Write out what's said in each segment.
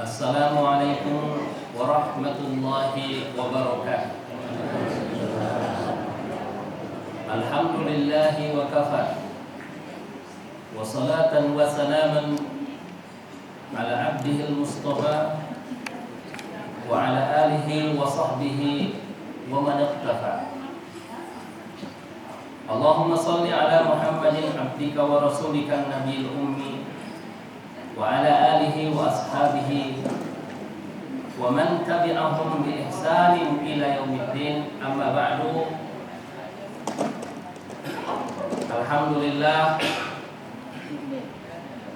Assalamualaikum warahmatullahi wabarakatuh. Alhamdulillahi wa kafa, wa salatan wa salaman ala abdihil mustafa wa ala alihi wa sahbihi wa man iqtafa. Allahumma salli ala Muhammadin abdika wa rasulika nabiyil ummi wa ala alihi wa ashabihi wa man tabi'ahum bi ihsanin ila yaumiddin, amma ba'du. Alhamdulillah,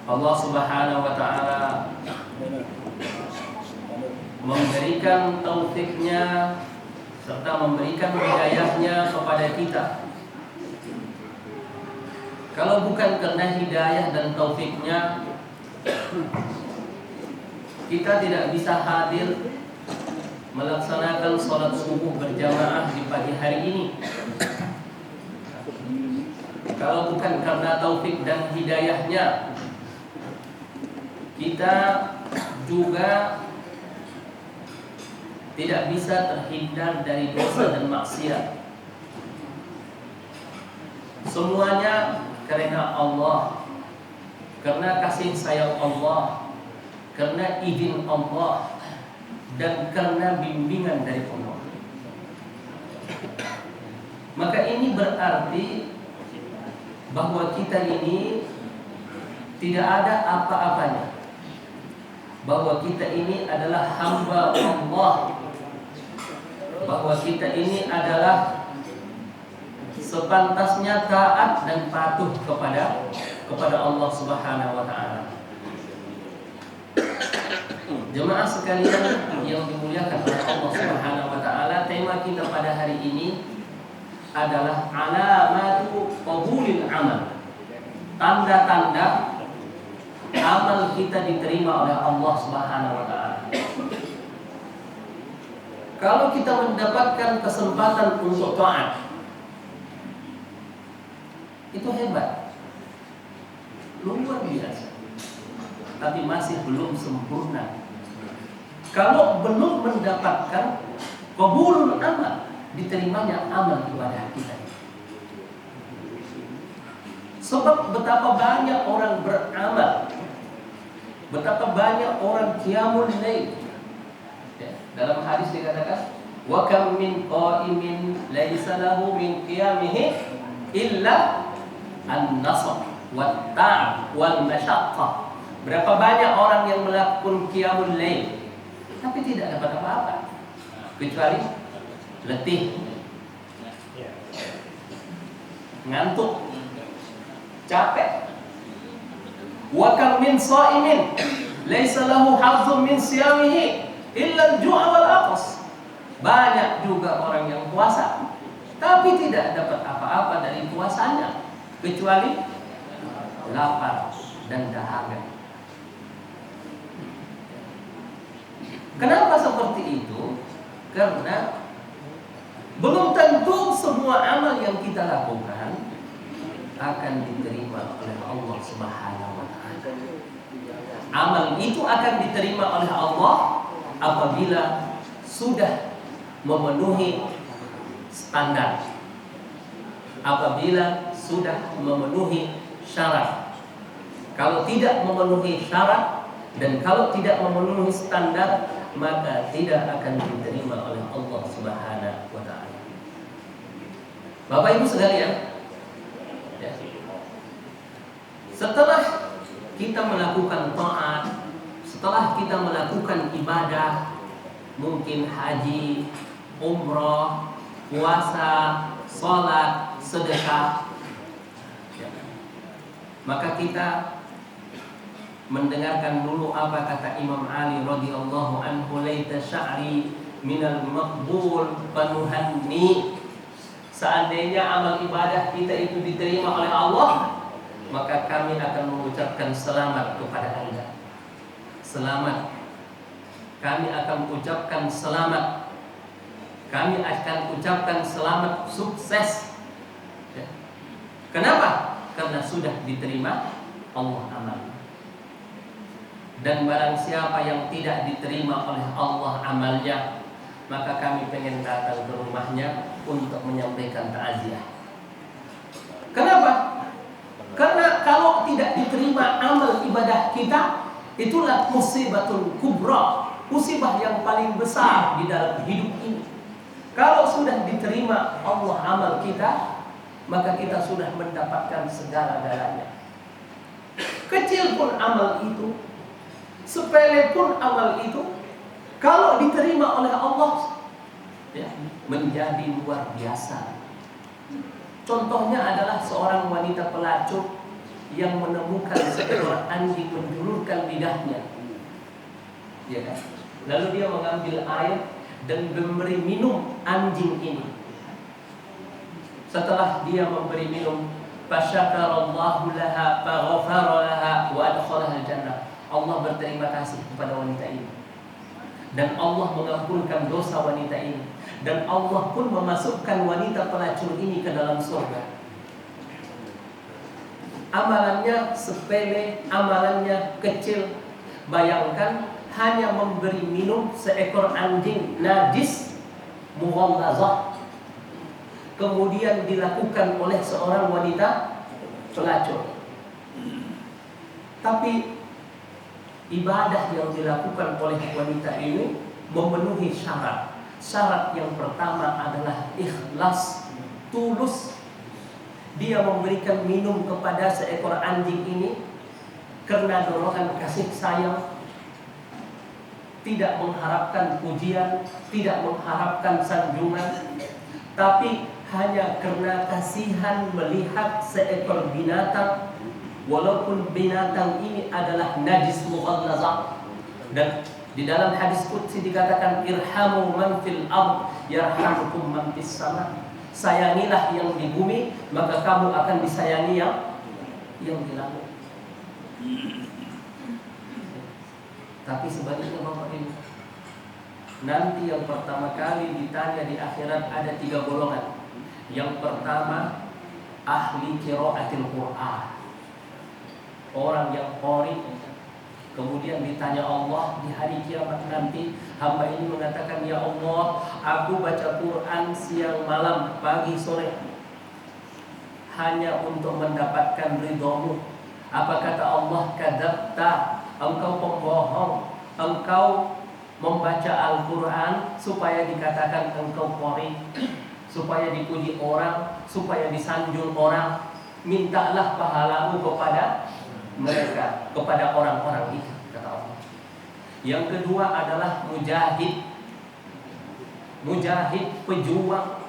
Allah Subhanahu wa ta'ala memberikan taufiknya serta memberikan hidayahnya kepada kita. Kalau bukan karena hidayah dan taufiknya, kita tidak bisa hadir melaksanakan sholat subuh berjamaah di pagi hari ini. Kalau bukan karena taufik dan hidayahnya, kita juga tidak bisa terhindar dari dosa dan maksiat. Semuanya karena Allah, karena kasih sayang Allah, karena izin Allah, dan karena bimbingan dari Allah. Maka ini berarti bahwa kita ini tidak ada apa-apanya, bahwa kita ini adalah hamba Allah, bahwa kita ini adalah sepantasnya taat dan patuh kepada Allah Subhanahu wa ta'ala. Jemaah sekalian yang dimuliakan oleh Allah Subhanahu wa ta'ala, tema kita pada hari ini adalah alamatu qabulil amal. Tanda-tanda amal kita diterima oleh Allah Subhanahu wa ta'ala. Kalau kita mendapatkan kesempatan untuk taat, itu hebat, luar biasa, tapi masih belum sempurna. Kalau belum mendapatkan qabulul amal, diterimanya amal ibadah kita. Sebab betapa banyak orang beramal, betapa banyak orang qiyamul lail. Dalam hadis dikatakan, wa kam min qa'imin laisa lahu min qiyamihi illa an-nasab wat ta'ab wal masyaqqah. Berapa banyak orang yang melakukan qiyamul lail tapi tidak dapat apa-apa kecuali letih, ngantuk, capek. Wa kam min sha'imin laisa lahu hazzun min siyamihi illa al-ju'a wal 'atas. Banyak juga orang yang puasa tapi tidak dapat apa-apa dari puasanya kecuali lapar dan dahaga. Kenapa seperti itu? Karena belum tentu semua amal yang kita lakukan akan diterima oleh Allah Subhanahu wa ta'ala. Amal itu akan diterima oleh Allah apabila sudah memenuhi standar, apabila sudah memenuhi syarat. Kalau tidak memenuhi syarat dan kalau tidak memenuhi standar, maka tidak akan diterima oleh Allah Subhanahu wa ta'ala. Bapak Ibu sekalian, ya, setelah kita melakukan taat, setelah kita melakukan ibadah, mungkin haji, umrah, puasa, salat, sedekah, ya, maka kita mendengarkan dulu apa kata Imam Ali radhiyallahu anhu, laita sya'ri minal maqbul fanuhanni. Seandainya amal ibadah kita itu diterima oleh Allah, maka kami akan mengucapkan selamat kepada Anda. Selamat. Kami akan ucapkan selamat. Kami akan ucapkan selamat, sukses. Ya. Kenapa? Karena sudah diterima Allah amal. Dan barang siapa yang tidak diterima oleh Allah amalnya, maka kami pengen datang ke rumahnya untuk menyampaikan takziah. Kenapa? Karena kalau tidak diterima amal ibadah kita, itulah musibatul kubra, musibah yang paling besar di dalam hidup ini. Kalau sudah diterima Allah amal kita, maka kita sudah mendapatkan segala-galanya. Kecil pun amal itu, sepele pun amal itu, kalau diterima oleh Allah, ya, menjadi luar biasa. Contohnya adalah seorang wanita pelacur yang menemukan seekor anjing menjulurkan lidahnya, ya kan? Lalu dia mengambil air dan memberi minum anjing ini. Setelah dia memberi minum, fasyakarallahu laha faghafara laha wa adkhalaha jannah. Allah berterima kasih kepada wanita ini, dan Allah mengampunkan dosa wanita ini, dan Allah pun memasukkan wanita pelacur ini ke dalam surga. Amalannya sepele, amalannya kecil. Bayangkan hanya memberi minum seekor anjing najis mughallazah, kemudian dilakukan oleh seorang wanita pelacur. Tapi ibadah yang dilakukan oleh wanita ini memenuhi syarat. Syarat yang pertama adalah ikhlas, tulus. Dia memberikan minum kepada seekor anjing ini karena dorongan kasih sayang, tidak mengharapkan pujian, tidak mengharapkan sanjungan, tapi hanya karena kasihan melihat seekor binatang, walaupun binatang ini adalah najis mughallazah. Dan di dalam hadis qudsi dikatakan, irhamu man fil ard yarhamukum man fis sama. Sayangilah yang di bumi, maka kamu akan disayangi yang di langit. Tapi sebaliknya Bapak Ibu, nanti yang pertama kali ditanya di akhirat ada 3 golongan. Yang pertama, ahli qiraatil Qur'an, orang yang qari. Kemudian ditanya Allah di hari kiamat nanti, hamba ini mengatakan, ya Allah, aku baca Quran siang malam, pagi sore, hanya untuk mendapatkan ridhamu. Apa kata Allah? Kadzabta, engkau pembohong. Engkau membaca Al-Quran supaya dikatakan engkau qari, supaya dipuji orang, supaya disanjung orang. Mintalah pahalamu kepada mereka, kepada orang-orang itu, kata Allah. Yang kedua adalah mujahid. Mujahid, pejuang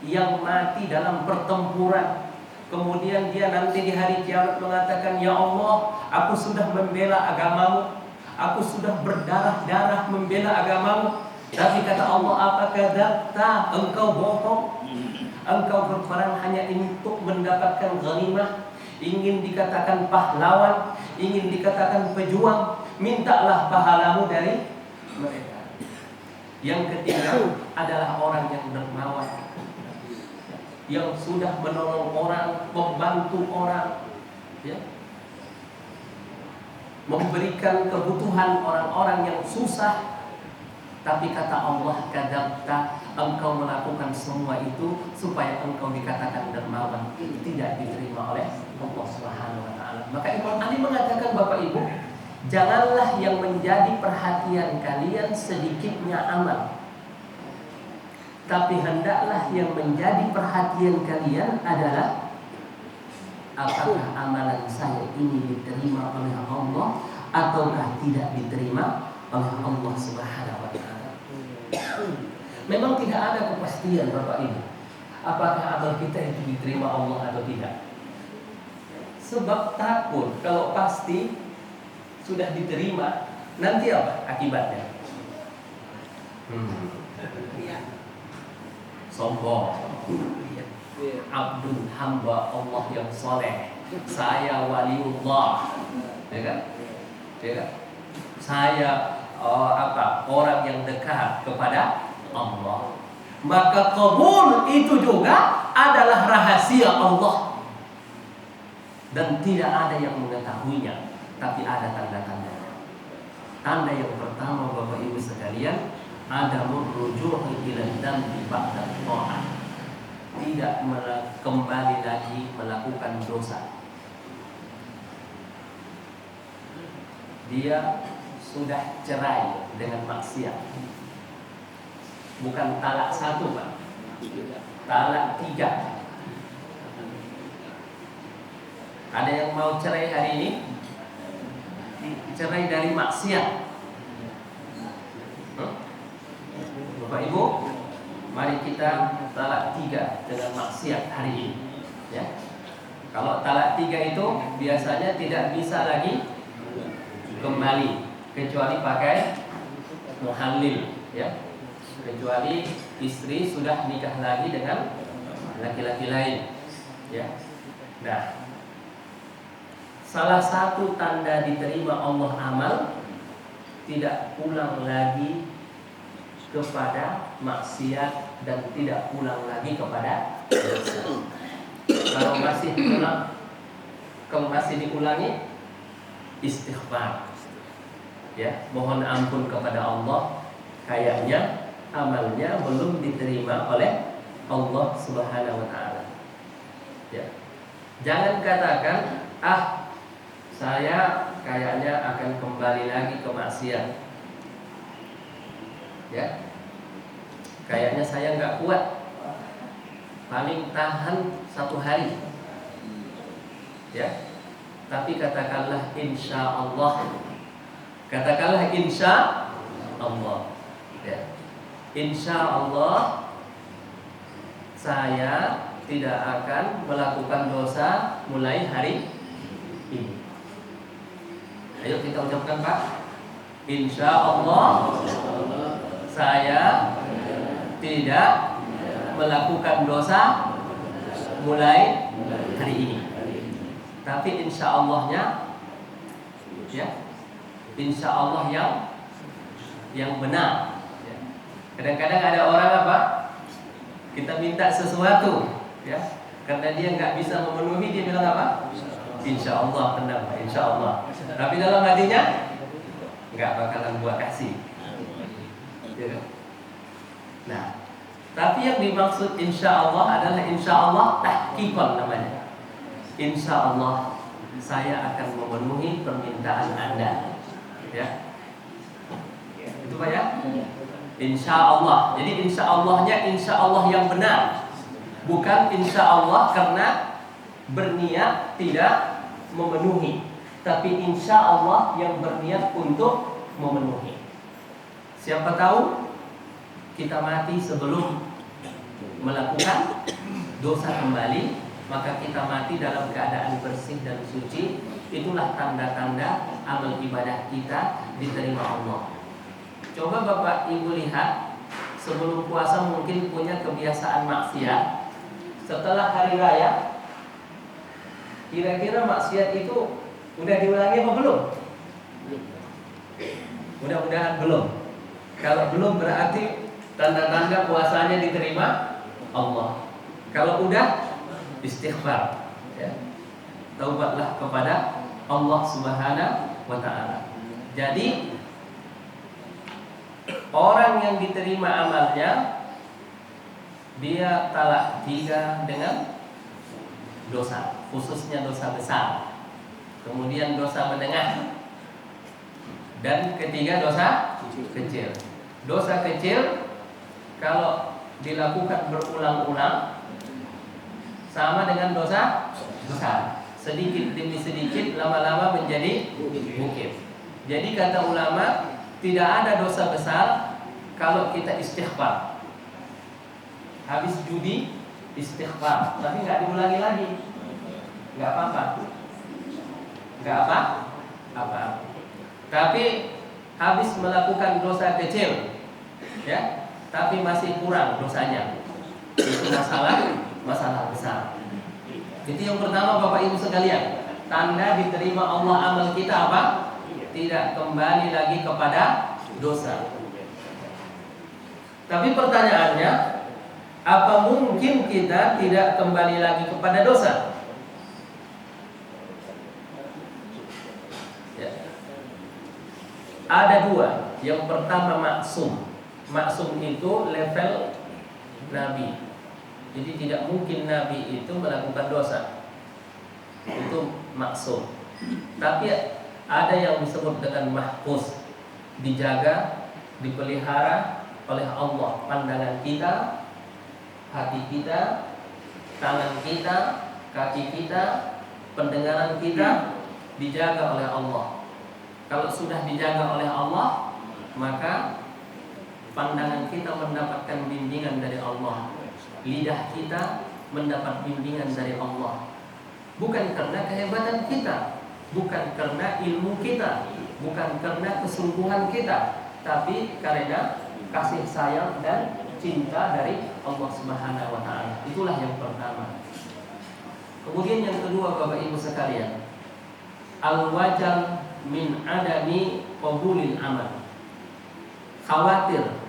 yang mati dalam pertempuran. Kemudian dia nanti di hari kiamat mengatakan, ya Allah, aku sudah membela agamamu, aku sudah berdarah-darah membela agamamu. Tapi kata Allah, apa kadzabta, engkau bohong. Engkau berperang hanya untuk mendapatkan ghanimah, ingin dikatakan pahlawan, ingin dikatakan pejuang. Mintalah pahalamu dari mereka. Yang ketiga adalah orang yang dermawan, yang sudah menolong orang, membantu orang, ya, memberikan kebutuhan orang-orang yang susah. Tapi kata Allah, kadzabta, engkau melakukan semua itu supaya engkau dikatakan dermawan. Itu tidak diterima oleh Allah Subhanahu wa taala. Maka Imam Ali mengatakan, Bapak Ibu, janganlah yang menjadi perhatian kalian sedikitnya amal, tapi hendaklah yang menjadi perhatian kalian adalah apakah amalan saya ini diterima oleh Allah ataukah tidak diterima oleh Allah Subhanahu wa taala. Memang tidak ada kepastian Bapak Ibu, apakah amal kita itu diterima Allah atau tidak. Sebab takut kalau pasti sudah diterima, nanti apa akibatnya? Sombong. Abdul hamba Allah yang soleh, saya waliullah, ya kan? Ya kan? Saya orang yang dekat kepada Allah. Maka qabul itu juga adalah rahasia Allah, dan tidak ada yang mengetahuinya, tapi ada tanda-tandanya. Tanda yang pertama Bapak Ibu sekalian, ada rujuh ila dzambi ba'da ta'ah. Tidak kembali lagi melakukan dosa. Dia sudah cerai dengan maksiat. Bukan talak 1, Pak. Talak 3. Ada yang mau cerai hari ini? Cerai dari maksiat. Bapak Ibu, mari kita talak 3 dengan maksiat hari ini, ya. Kalau talak 3 itu biasanya tidak bisa lagi kembali kecuali pakai muhallil, ya. Kecuali istri sudah nikah lagi dengan laki-laki lain, ya. Nah, salah satu tanda diterima Allah amal, tidak pulang lagi kepada maksiat dan tidak pulang lagi kepada dosa. Kalau masih diulangi, istighfar, ya, mohon ampun kepada Allah. Kayaknya amalnya belum diterima oleh Allah Subhanahu wa taala. Ya. Jangan katakan, saya kayaknya akan kembali lagi ke maksiat, ya. Kayaknya saya nggak kuat, paling tahan 1 hari, ya. Tapi katakanlah insya Allah, ya. Insya Allah saya tidak akan melakukan dosa mulai hari ini. Ayo kita ucapkan, Pak. Insya Allah saya tidak melakukan dosa mulai hari ini. Tapi insya Allahnya, ya, insya Allah yang benar. Kadang-kadang ada orang apa? Kita minta sesuatu, ya, karena dia nggak bisa memenuhi, dia bilang apa? Insya Allah benar, insya Allah. Tapi dalam hatinya nggak bakalan gua kasih. Ya. Nah, tapi yang dimaksud insya Allah adalah insya Allah tahqiqan namanya. Insya Allah saya akan memenuhi permintaan Anda, ya. Itu Pak, ya. Insya Allah. Jadi insya Allahnya insya Allah yang benar, bukan insya Allah karena berniat tidak memenuhi, tapi insya Allah yang berniat untuk memenuhi. Siapa tahu kita mati sebelum melakukan dosa kembali, maka kita mati dalam keadaan bersih dan suci. Itulah tanda-tanda amal ibadah kita diterima Allah. Coba Bapak Ibu lihat, sebelum puasa mungkin punya kebiasaan maksiat. Setelah hari raya, kira-kira maksiat itu udah diulangi apa belum? Mudah-mudahan belum. Kalau belum berarti tanda-tanda puasanya diterima Allah. Kalau udah, istighfar, ya. Taubatlah kepada Allah Subhanahu wa taala. Jadi orang yang diterima amalnya, dia talak 3 dengan dosa, khususnya dosa besar, kemudian dosa menengah, dan ketiga dosa kecil. Dosa kecil kalau dilakukan berulang-ulang sama dengan dosa besar. Sedikit demi sedikit, lama-lama menjadi bukit. Jadi kata ulama, tidak ada dosa besar kalau kita istighfar. Habis judi istighfar, tapi nggak diulangi lagi, nggak apa-apa, nggak apa-apa. Tapi habis melakukan dosa kecil, ya, tapi masih kurang dosanya, itu masalah besar. Itu yang pertama Bapak Ibu sekalian, tanda diterima Allah amal kita apa? Tidak kembali lagi kepada dosa. Tapi pertanyaannya, apa mungkin kita tidak kembali lagi kepada dosa? Ya. Ada dua. Yang pertama maksum. Maksum itu level Nabi. Jadi tidak mungkin Nabi itu melakukan dosa. Itu maksum. Tapi ada yang disebut dengan mahfuz, dijaga, dipelihara oleh Allah. Pandangan kita, hati kita, tangan kita, kaki kita, pendengaran kita dijaga oleh Allah. Kalau sudah dijaga oleh Allah, maka pandangan kita mendapatkan bimbingan dari Allah. Lidah kita mendapat bimbingan dari Allah. Bukan karena kehebatan kita, bukan karena ilmu kita, bukan karena kesungguhan kita, tapi karena kasih sayang dan cinta dari Allah Subhanahu wa taala. Itulah yang pertama. Kemudian yang kedua, Bapak Ibu sekalian, al-wajal min adami qabulil amal. Khawatir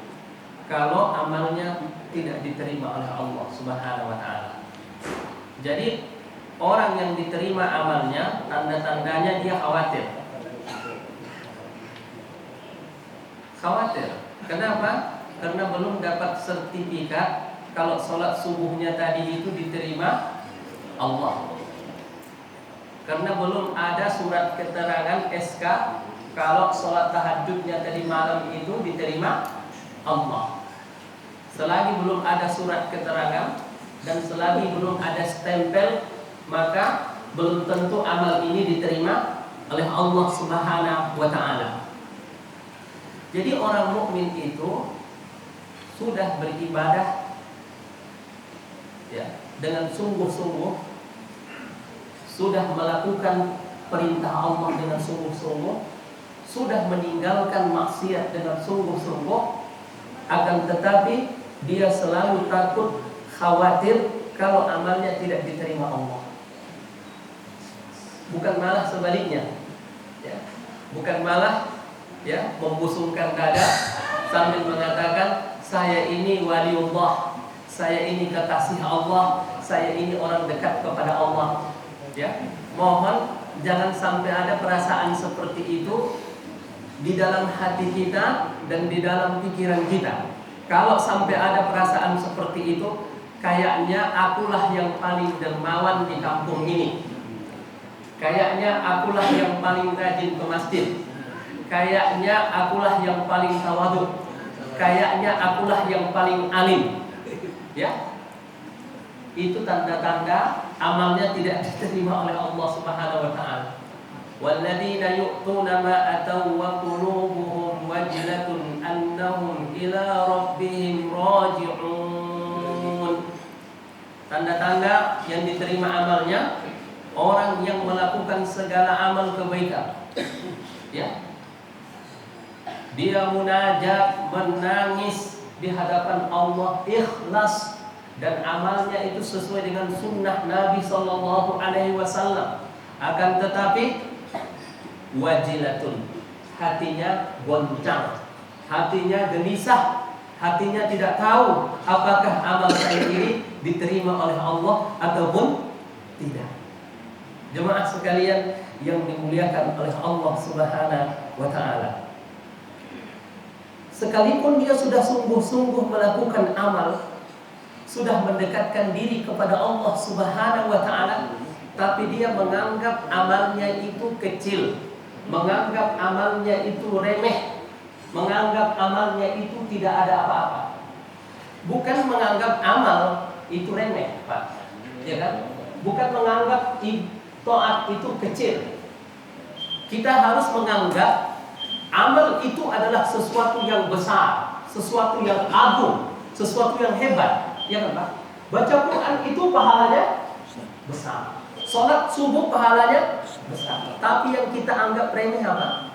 kalau amalnya tidak diterima oleh Allah Subhanahu wa taala. Jadi orang yang diterima amalnya, tanda-tandanya dia khawatir. Khawatir. Kenapa? Karena belum dapat sertifikat kalau sholat subuhnya tadi itu diterima Allah. Karena belum ada surat keterangan SK kalau sholat tahajudnya tadi malam itu diterima Allah. Selagi belum ada surat keterangan dan selagi belum ada stempel, maka belum tentu amal ini diterima oleh Allah Subhanahu wa taala. Jadi orang mukmin itu sudah beribadah ya, dengan sungguh-sungguh, sudah melakukan perintah Allah dengan sungguh-sungguh, sudah meninggalkan maksiat dengan sungguh-sungguh, akan tetapi dia selalu takut, khawatir kalau amalnya tidak diterima Allah. Bukan malah sebaliknya, ya. Bukan malah ya membusungkan dada sambil mengatakan saya ini waliullah, saya ini kekasih Allah, saya ini orang dekat kepada Allah. Ya, mohon jangan sampai ada perasaan seperti itu di dalam hati kita dan di dalam pikiran kita. Kalau sampai ada perasaan seperti itu, kayaknya akulah yang paling dermawan di kampung ini. Kayaknya akulah yang paling rajin ke masjid. Kayaknya akulah yang paling tawadhu. Kayaknya akulah yang paling alim. Ya. Itu tanda-tanda amalnya tidak diterima oleh Allah Subhanahu wa taala. Walladzina yu'tuna ma ataw wa qulubuhum wajilatun annahum ila rabbihim raji'un. Tanda-tanda yang diterima amalnya, orang yang melakukan segala amal kebaikan. Ya. Dia munajat, menangis di hadapan Allah, ikhlas, dan amalnya itu sesuai dengan sunnah Nabi Sallallahu Alaihi Wasallam. Akan tetapi wajilatun, hatinya goncang, hatinya gelisah, hatinya tidak tahu apakah amal saya ini diterima oleh Allah ataupun tidak. Jemaah sekalian yang dimuliakan oleh Allah Subhanahu wa taala, sekalipun dia sudah sungguh-sungguh melakukan amal, sudah mendekatkan diri kepada Allah Subhanahu wa taala, tapi dia menganggap amalnya itu kecil, menganggap amalnya itu remeh, menganggap amalnya itu tidak ada apa-apa. Bukan menganggap amal itu remeh, Pak. Ya kan? Bukan menganggap taat itu kecil. Kita harus menganggap amal itu adalah sesuatu yang besar, sesuatu yang agung, sesuatu yang hebat. Ya kan, Pak? Baca Quran itu pahalanya besar. Salat subuh pahalanya besar. Tapi yang kita anggap remeh apa?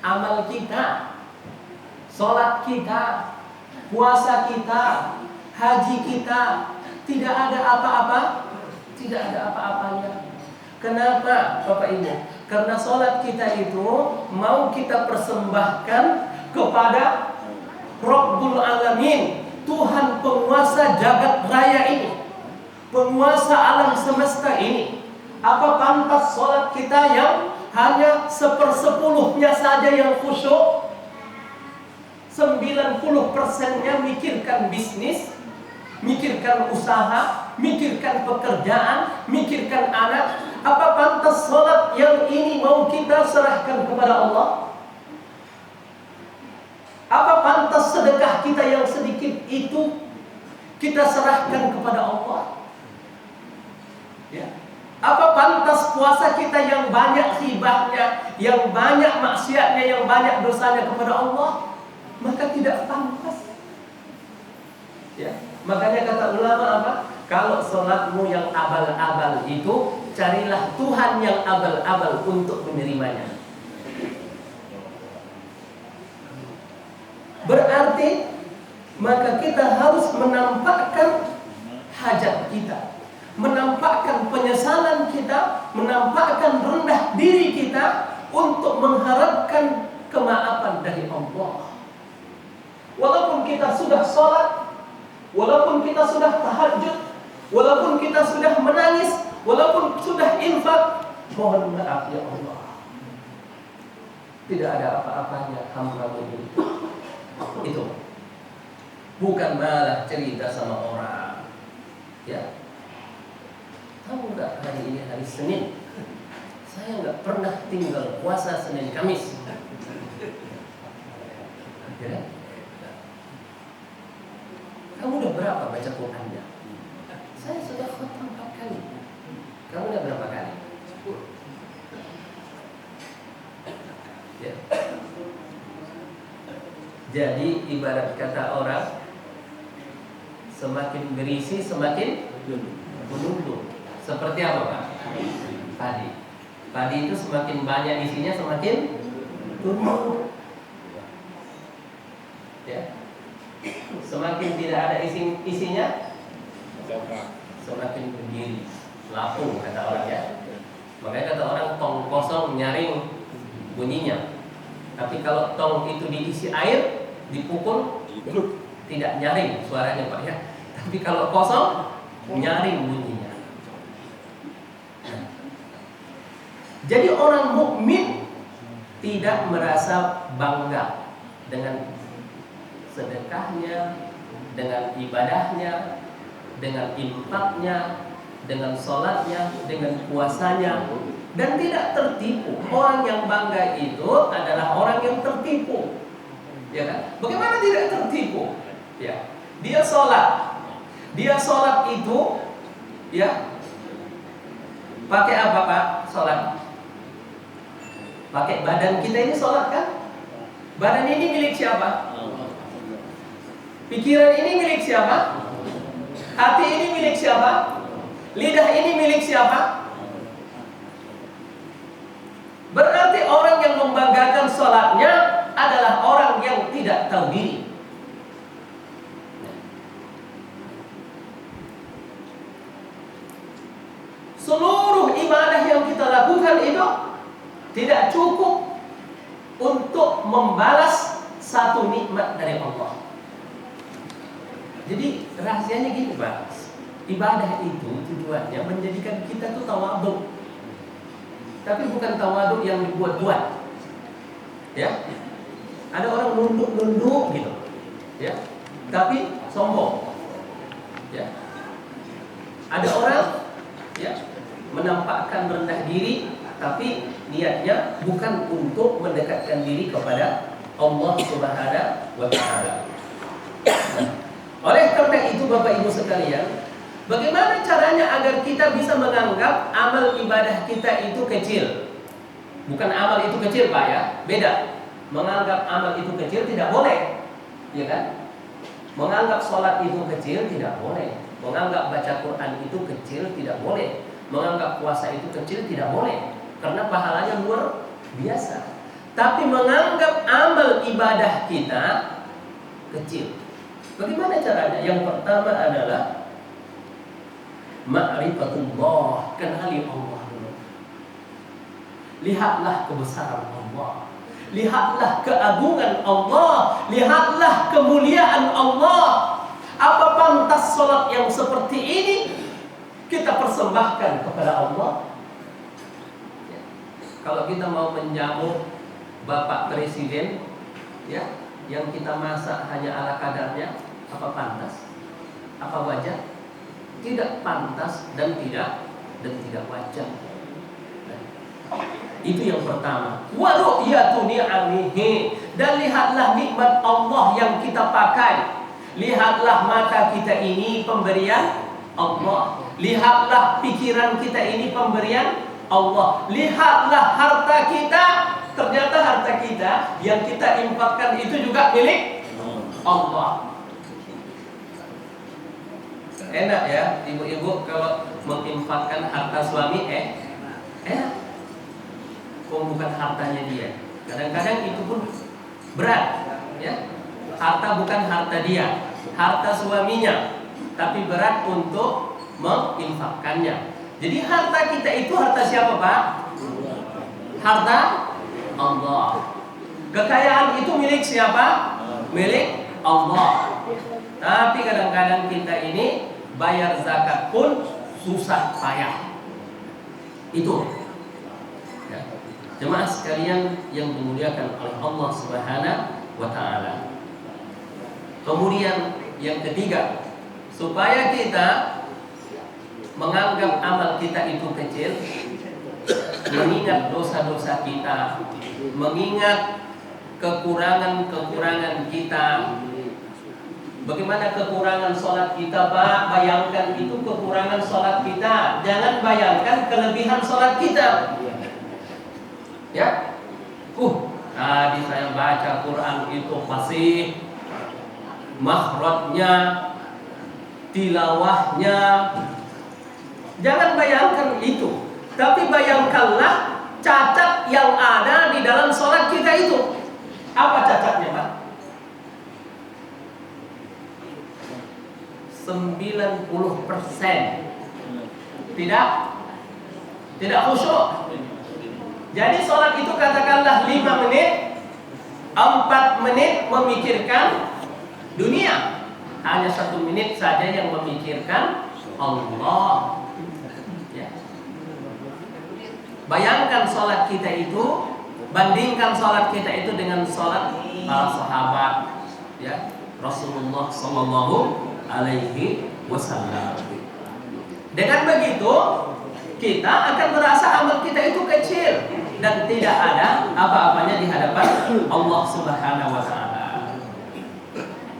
Amal kita, salat kita, puasa kita, haji kita, tidak ada apa-apa, tidak ada apa-apanya. Kenapa, Bapak Ibu? Karena salat kita itu mau kita persembahkan kepada Rabbul Alamin, Tuhan penguasa jagat raya ini, penguasa alam semesta ini. Apa pantas salat kita yang hanya 1/10-nya saja yang khusyuk, 90%-nya mikirkan bisnis, mikirkan usaha, mikirkan pekerjaan, mikirkan anak. Apa pantas sholat yang ini mau kita serahkan kepada Allah? Apa pantas sedekah kita yang sedikit itu kita serahkan kepada Allah? Ya. Apa pantas puasa kita yang banyak hibahnya, yang banyak maksiatnya, yang banyak dosanya kepada Allah? Maka tidak pantas. Ya. Makanya kata ulama apa? Kalau sholatmu yang abal-abal itu, carilah Tuhan yang abal-abal untuk menerimanya. Berarti maka kita harus menampakkan hajat kita, menampakkan penyesalan kita, menampakkan rendah diri kita untuk mengharapkan kemaafan dari Allah. Walaupun kita sudah sholat, walaupun kita sudah tahajud, walaupun kita sudah menangis, walaupun sudah infak, mohon maaf ya Allah, tidak ada apa-apanya hamba ini. Itu bukan malah cerita sama orang. Ya, tahu nggak hari ini hari Senin, saya nggak pernah tinggal puasa Senin Kamis. Ya? Kamu udah berapa baca Qurannya? Saya sudah khatam 4 kali. Kamu udah berapa kali? 10. Ya. Jadi ibarat kata orang, semakin berisi semakin menunduk. Seperti apa Pak? Padi. Padi itu semakin banyak isinya semakin tunduk. Ya. Semakin tidak ada isinya, semakin berdiri, lapung kata orang ya. Makanya kata orang tong kosong nyaring bunyinya. Tapi kalau tong itu diisi air, dipukul, tidak nyaring suaranya Pak ya. Tapi kalau kosong, nyaring bunyinya. Jadi orang mukmin tidak merasa bangga dengan sedekahnya, dengan ibadahnya, dengan infaknya, dengan sholatnya, dengan puasanya, dan tidak tertipu. Orang yang bangga itu adalah orang yang tertipu, ya kan? Bagaimana tidak tertipu? Ya, dia sholat itu, ya, pakai apa Pak? Sholat, pakai badan kita ini sholat kan? Badan ini milik siapa? Pikiran ini milik siapa? Hati ini milik siapa? Lidah ini milik siapa? Berarti orang yang membanggakan sholatnya adalah orang yang tidak tahu diri. Seluruh ibadah yang kita lakukan itu tidak cukup untuk membalas satu nikmat dari Allah. Jadi rahasianya gini Pak, ibadah itu tujuannya menjadikan kita tuh tawadhu. Tapi bukan tawadhu yang dibuat-buat. Ya. Ada orang nunduk-nunduk gitu. Ya. Tapi sombong. Ya. Ada orang ya menampakkan rendah diri tapi niatnya bukan untuk mendekatkan diri kepada Allah Subhanahu wa taala. Oleh karena itu Bapak Ibu sekalian, bagaimana caranya agar kita bisa menganggap amal ibadah kita itu kecil? Bukan amal itu kecil Pak ya, beda. Menganggap amal itu kecil tidak boleh, ya kan? Menganggap sholat itu kecil tidak boleh. Menganggap baca Quran itu kecil tidak boleh. Menganggap puasa itu kecil tidak boleh, karena pahalanya luar biasa. Tapi menganggap amal ibadah kita kecil, bagaimana caranya? Yang pertama adalah ma'rifatullah, kenali Allah dulu. Lihatlah kebesaran Allah, lihatlah keagungan Allah, lihatlah kemuliaan Allah. Apa pantas sholat yang seperti ini kita persembahkan kepada Allah? Kalau kita mau menjamu Bapak Presiden, ya, yang kita masak hanya ala kadarnya, apa pantas? Apa wajar? Tidak pantas dan tidak wajar. Itu yang pertama. Wa ru'yatu ni'amihi, dan lihatlah nikmat Allah yang kita pakai. Lihatlah mata kita ini pemberian Allah. Lihatlah pikiran kita ini pemberian Allah. Lihatlah harta kita, ternyata harta kita yang kita infakkan itu juga milik Allah. Enak ya ibu-ibu kalau menginfakkan harta suami, enak. Bukan hartanya dia. Kadang-kadang itu pun berat, ya. Harta bukan harta dia, harta suaminya, tapi berat untuk menginfakkannya. Jadi harta kita itu harta siapa, Pak? Harta Allah. Kekayaan itu milik siapa? Milik Allah. Tapi kadang-kadang kita ini bayar zakat pun susah payah. Itu. Jemaah sekalian yang dimuliakan oleh Allah Subhanahu wa taala. Kemudian yang ketiga, supaya kita menganggap amal kita itu kecil, mengingat dosa-dosa kita, mengingat kekurangan-kekurangan kita. Bagaimana kekurangan sholat kita, Pak? Bayangkan itu kekurangan sholat kita. Jangan bayangkan kelebihan sholat kita. Ya, tadi saya baca Quran itu fasih, makhrajnya, tilawahnya. Jangan bayangkan itu, tapi bayangkanlah cacat yang ada di dalam sholat kita itu. Apa cacatnya, Pak? 90% tidak khusyuk. Jadi sholat itu katakanlah 5 menit, 4 menit memikirkan dunia, hanya 1 menit saja yang memikirkan Allah. Ya. Bayangkan sholat kita itu, bandingkan sholat kita itu dengan sholat para sahabat, ya, Rasulullah Sallallahu Alaihi Wasallam. Dengan begitu kita akan merasa amal kita itu kecil dan tidak ada apa-apanya di hadapan Allah Subhanahu wa taala.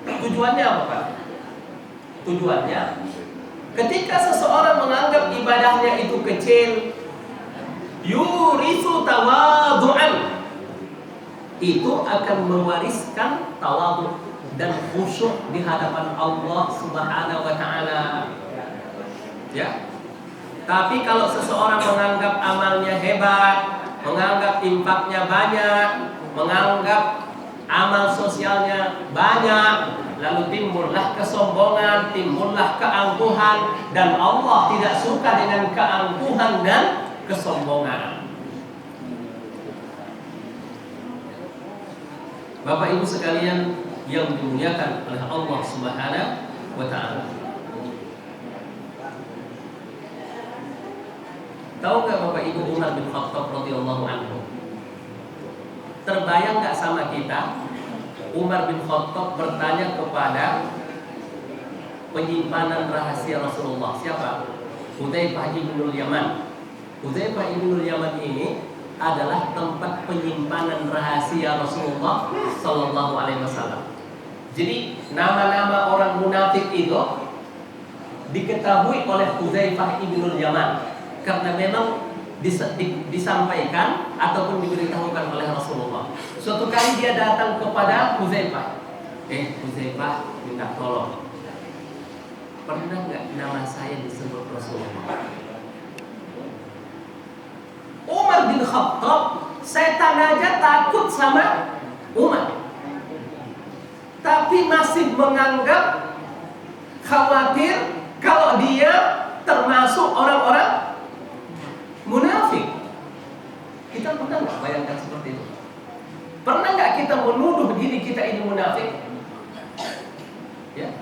Tujuannya apa, Pak? Tujuannya ketika seseorang menganggap ibadahnya itu kecil, yurisu tawadu'an, itu akan mewariskan tawadhu dan khusyuk di hadapan Allah Subhanahu wa taala. Ya. Tapi kalau seseorang menganggap amalnya hebat, menganggap infaknya banyak, menganggap amal sosialnya banyak, lalu timbullah kesombongan, timbullah keangkuhan, dan Allah tidak suka dengan keangkuhan dan kesombongan. Bapak Ibu sekalian yang dimuliakan oleh Allah Subhanahu wa taala. Tahu nggak Bapak Ibu Umar bin Khattab radhiyallahu anhu? Terbayang nggak sama kita? Umar bin Khattab bertanya kepada penyimpanan rahasia Rasulullah. Siapa? Hudzaifah ibnul Yaman. Hudzaifah ibnul Yaman ini adalah tempat penyimpanan rahasia Rasulullah Sallallahu Alaihi Wasallam. Jadi nama-nama orang munafik itu diketahui oleh Hudzaifah ibnul Yaman, karena memang disampaikan ataupun diberitahukan oleh Rasulullah. Suatu kali dia datang kepada Hudzaifah. Hudzaifah minta tolong. Pernah nggak nama saya disebut Rasulullah? Umar bin Khattab, setan aja takut sama Umar, tapi masih menganggap khawatir kalau dia termasuk orang-orang munafik. Kita pernah nggak bayangkan seperti itu? Pernah nggak kita menuduh diri kita ini munafik? Ya.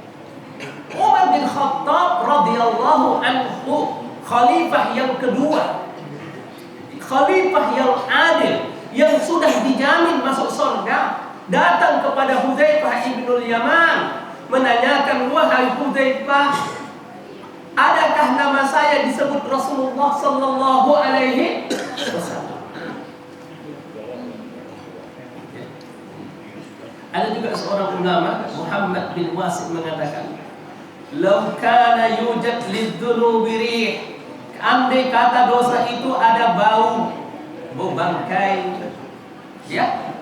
Umar bin Khattab radhiyallahu anhu, khalifah yang kedua, khalifah yang adil, yang sudah dijamin masuk surga, datang kepada Hudzaifah ibnul Yaman menanyakan, wahai Hudzaifah, adakah nama saya disebut Rasulullah sallallahu alaihi wasallam? Ada juga seorang ulama, Muhammad bin Wasid, mengatakan, "Lau kana yujad lidzunubi rih." Andai kata dosa itu ada bau bangkai, ya,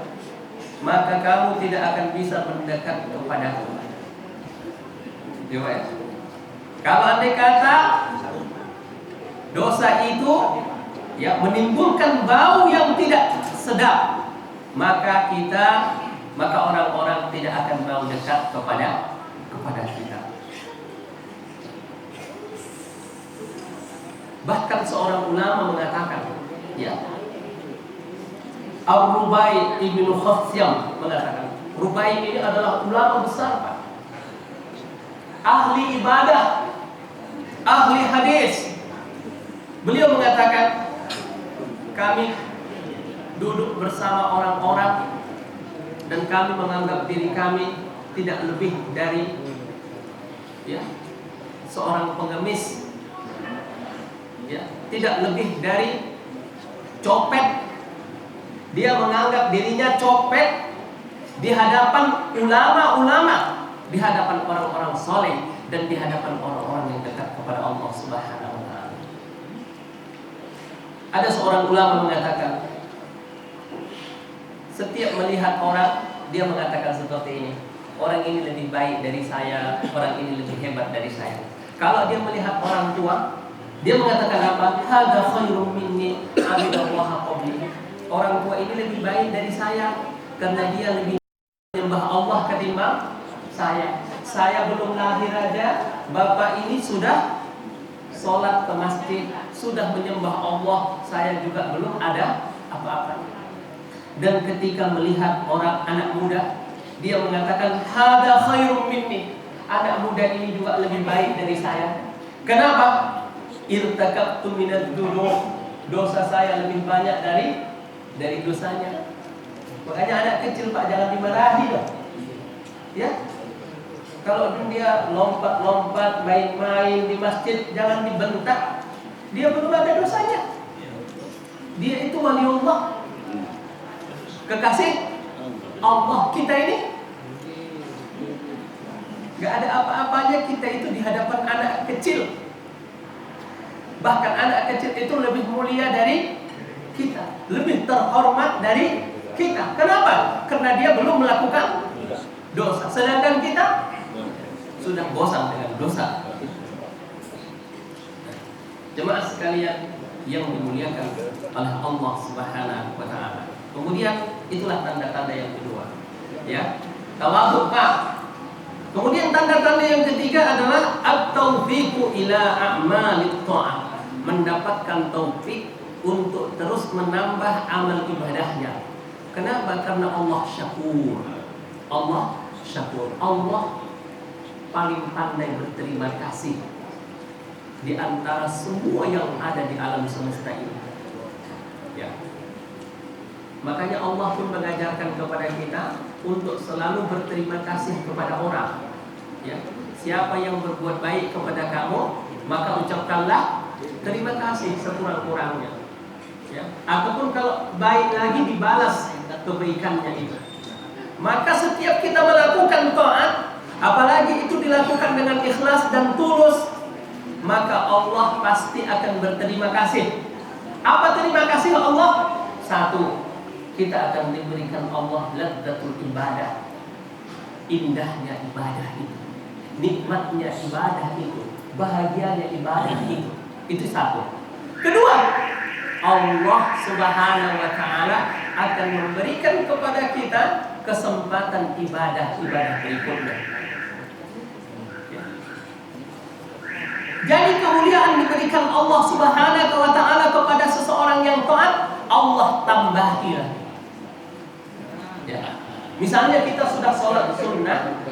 maka kamu tidak akan bisa mendekat kepadaku. Riwayat. Kalau andai kata dosa itu ya menimbulkan bau yang tidak sedap, maka orang-orang tidak akan mau dekat kepada kita. Bahkan seorang ulama mengatakan, ya, Ar-Rubai ibnu Khasyam mengatakan, Rubai ini adalah ulama besar, Pak. Ahli ibadah, ahli hadis. Beliau mengatakan, kami duduk bersama orang-orang dan kami menganggap diri kami tidak lebih dari, ya, seorang pengemis, ya, tidak lebih dari copet. Dia menganggap dirinya copet di hadapan ulama-ulama, di hadapan orang-orang soleh, dan di hadapan orang-orang yang dekat kepada Allah Subhanahu wa ta'ala. Ada seorang ulama mengatakan, setiap melihat orang, dia mengatakan seperti ini, orang ini lebih baik dari saya, orang ini lebih hebat dari saya. Kalau dia melihat orang tua, dia mengatakan apa? Hadza khairum minni abidallaha qabli. Orang tua ini lebih baik dari saya karena dia lebih menyembah Allah ketimbang saya. Saya belum lahir aja, bapak ini sudah sholat ke masjid, sudah menyembah Allah, saya juga belum ada apa-apa. Dan ketika melihat orang anak muda, dia mengatakan hadza khairum minni. Anak muda ini juga lebih baik dari saya. Kenapa? Irtakabtu minadz dzunub. Dosa saya lebih banyak dari dosanya. Makanya anak kecil, Pak, jangan dimarahi loh. Ya. Kalau dia lompat-lompat, main-main di masjid, jangan dibentak. Dia belum ada dosanya. Dia itu waliullah, kekasih Allah. Kita ini gak ada apa-apanya kita itu di hadapan anak kecil. Bahkan anak kecil itu lebih mulia dari kita, lebih terhormat dari kita. Kenapa? Karena dia belum melakukan dosa, sedangkan kita sudah bosan dengan dosa. Jemaah sekalian yang dimuliakan oleh Allah Subhanahu wa ta'ala. Kemudian itulah tanda-tanda yang kedua, ya, tawadhu, Pak. Kemudian tanda-tanda yang ketiga adalah at-taufiqu ila a'malit tha'ah, mendapatkan taufik untuk terus menambah amal ibadahnya. Kenapa? Karena Allah syakur. Allah syakur. Allah paling pandai berterima kasih di antara semua yang ada di alam semesta ini. Ya. Makanya Allah pun mengajarkan kepada kita untuk selalu berterima kasih kepada orang. Ya. Siapa yang berbuat baik kepada kamu, maka ucapkanlah terima kasih sekurang-kurangnya. Ya. Ataupun kalau baik lagi, dibalas kebaikannya itu. Maka setiap kita melakukan taat, apalagi itu dilakukan dengan ikhlas dan tulus, maka Allah pasti akan berterima kasih. Apa terima kasih Allah? Satu, kita akan diberikan Allah ladzatul ibadah, indahnya ibadah itu, nikmatnya ibadah itu, bahagianya ibadah itu. Itu satu. Kedua, Allah Subhanahu wa ta'ala akan memberikan kepada kita kesempatan ibadah berikutnya. Jadi kemuliaan diberikan Allah Subhanahu wa ta'ala kepada seseorang yang taat, Allah tambahi lagi. Ya. Misalnya kita sudah sholat sunnah,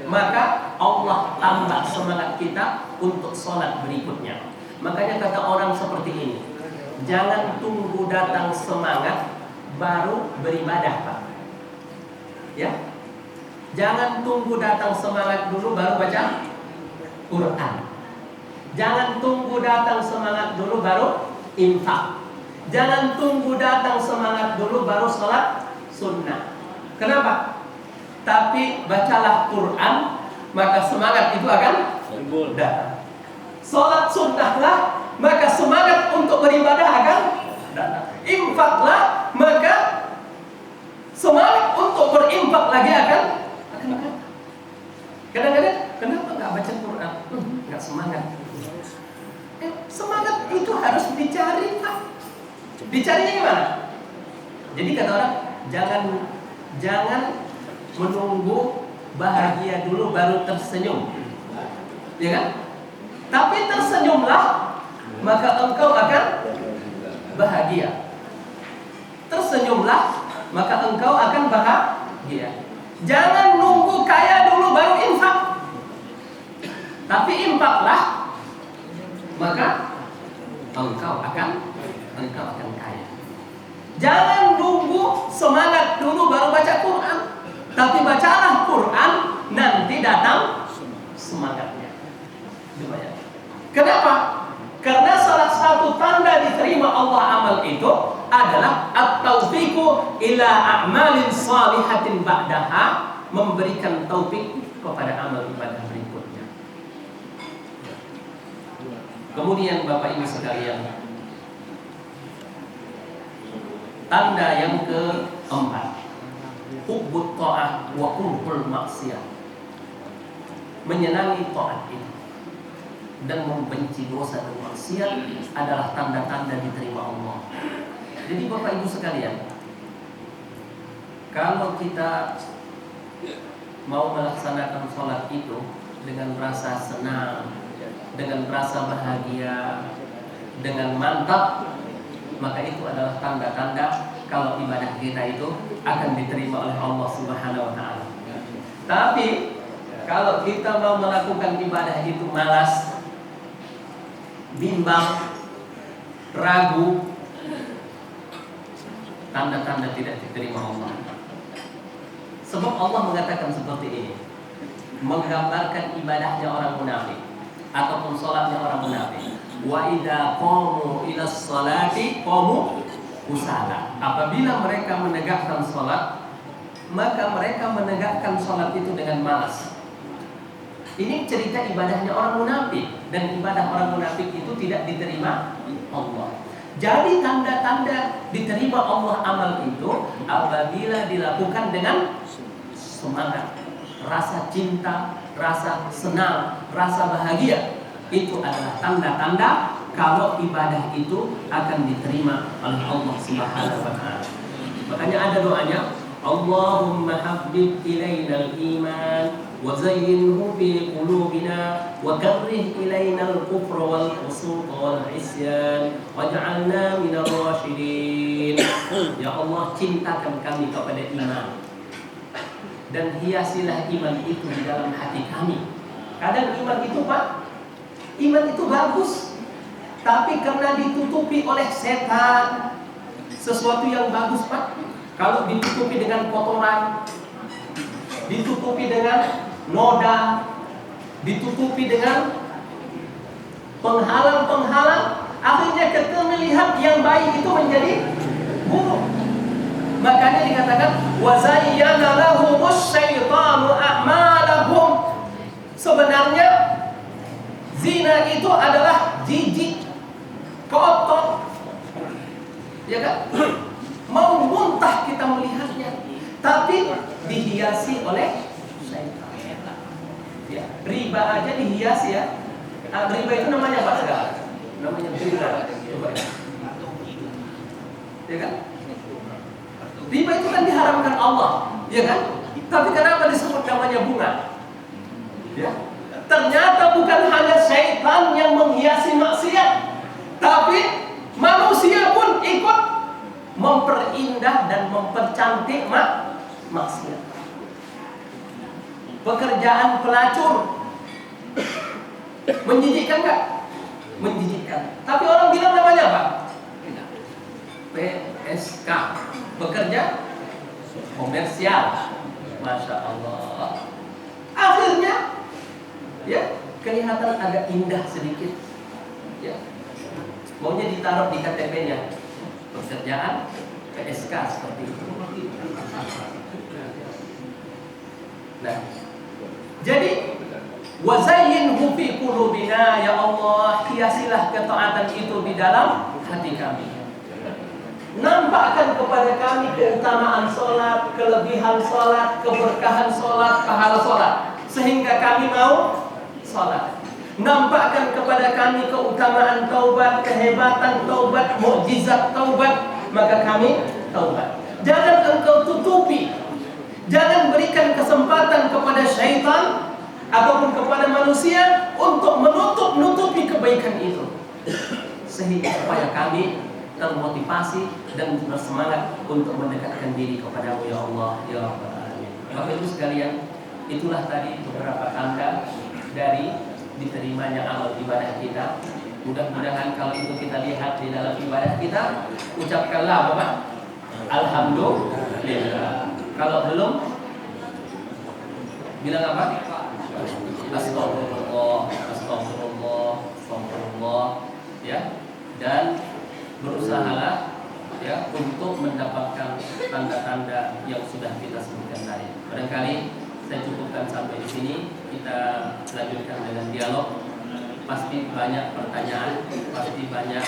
maka Allah tambah semangat kita untuk sholat berikutnya. Makanya kata orang seperti ini, jangan tunggu datang semangat baru beribadah, Pak. Ya, jangan tunggu datang semangat dulu baru baca Quran. Jangan tunggu datang semangat dulu baru infak. Jangan tunggu datang semangat dulu baru sholat sunnah. Kenapa? Tapi bacalah Quran, maka semangat itu akan datang. Sholat sunnahlah, maka semangat untuk beribadah akan datang. Infaklah, maka semangat untuk berinfak lagi akan datang. Kadang-kadang, kenapa nggak baca Quran? Nggak semangat. Semangat itu harus dicari, Pak. Dicarinya gimana? Jadi kata orang, jangan menunggu bahagia dulu baru tersenyum, ya kan? Tapi tersenyumlah, maka engkau akan bahagia. Tersenyumlah, maka engkau akan bahagia. Jangan nunggu kaya dulu baru infak. Tapi infaklah, maka engkau akan kaya. Jangan nunggu semangat dulu baru baca Quran. Tapi bacalah Quran, nanti datang semangatnya. Kenapa? Karena salah satu tanda diterima Allah amal itu adalah at-taufiqu ila a'malin salihatin ba'daha, memberikan taufik kepada amal ibadah berikutnya. Kemudian Bapak Ibu sekalian, tanda yang keempat, hubbut ta'ah wa kurhul maksiyah, menyenangi taat itu dan membenci dosa dan maksiat adalah tanda-tanda diterima Allah. Jadi Bapak Ibu sekalian, kalau kita mau melaksanakan sholat itu dengan rasa senang, dengan rasa bahagia, dengan mantap, maka itu adalah tanda-tanda kalau ibadah kita itu akan diterima oleh Allah Subhanahu wa Ta'ala. Tapi kalau kita mau melakukan ibadah itu malas, bimbang, ragu, tanda-tanda tidak diterima Allah. Sebab Allah mengatakan seperti ini, menggambarkan ibadahnya orang munafik ataupun sholatnya orang munafik. Wa idza qamu ila sholati qamu kusala. Apabila mereka menegakkan sholat, maka mereka menegakkan sholat itu dengan malas. Ini cerita ibadahnya orang munafik, dan ibadah orang munafik itu tidak diterima Allah. Jadi tanda-tanda diterima Allah amal itu apabila dilakukan dengan semangat, rasa cinta, rasa senang, rasa bahagia. Itu adalah tanda-tanda kalau ibadah itu akan diterima oleh Allah Subhanahu wa Ta'ala. Makanya ada doanya, Allahumma habbib ilainal iman wa zayyinhu fi qulubina wa karrih ilainal kufra wal fusuqa wal isyan waj'alna minal rasyidin. Ya Allah, cintakan kami kepada iman dan hiasilah iman itu di dalam hati kami. Kadang iman itu, Pak, iman itu bagus, tapi karena ditutupi oleh setan. Sesuatu yang bagus, Pak, kalau ditutupi dengan kotoran, ditutupi dengan noda, ditutupi dengan penghalang-penghalang, akhirnya kita melihat yang baik itu menjadi buruk. Makanya dikatakan wa zayyana lahumus syaitanu a'malahum. Sebenarnya zina itu adalah jijik, kotor, ya kan? Mau muntah kita melihatnya, tapi dihiasi oleh syaitan. Ya, riba aja dihiasi ya. Riba itu namanya apa sekarang? Namanya riba. Ya kan? Riba itu kan diharamkan Allah, ya kan? Tapi kenapa disebut namanya bunga? Ya. Ternyata bukan hanya syaitan yang menghiasi maksiat, tapi manusia pun ikut memperindah dan mempercantik maksiat. Pekerjaan pelacur menjijikkan nggak? Menjijikkan. Tapi orang bilang namanya apa? PSK, pekerja komersial. Masya Allah. Akhirnya, ya, kelihatan agak indah sedikit. Ya, maunya ditaruh di KTP-nya, pekerjaan PSK seperti itu. Nah, jadi wazayyinhu fi qulubina, ya Allah, hiasilah ketaatan itu di dalam hati kami. Nampakkan kepada kami keutamaan sholat, kelebihan sholat, keberkahan sholat, pahala sholat, sehingga kami mau sholat. Nampakkan kepada kami keutamaan taubat, kehebatan taubat, mukjizat taubat, maka kami taubat. Jangan engkau tutupi, jangan berikan kesempatan kepada syaitan ataupun kepada manusia untuk menutupi kebaikan itu, sehingga supaya kami termotivasi dan bersemangat untuk mendekatkan diri kepada-Mu, ya Allah, ya Rabbal Alamin. Bapak Ibu sekalian, itulah tadi beberapa tanda dari diterimanya amal ibadah kita. Mudah-mudahan kalau itu kita lihat di dalam ibadah kita, ucapkanlah Bapak, alhamdulillah. Kalau belum, bilang apa? Astagfirullah, astagfirullah, astagfirullah, ya. Dan berusahalah, ya, untuk mendapatkan tanda-tanda yang sudah kita sebutkan tadi. Barangkali saya cukupkan sampai di sini. Kita lanjutkan dengan dialog. Pasti banyak pertanyaan, pasti banyak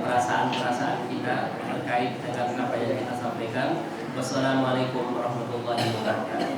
perasaan-perasaan kita terkait dengan apa yang kita sampaikan. Wassalamualaikum warahmatullahi wabarakatuh.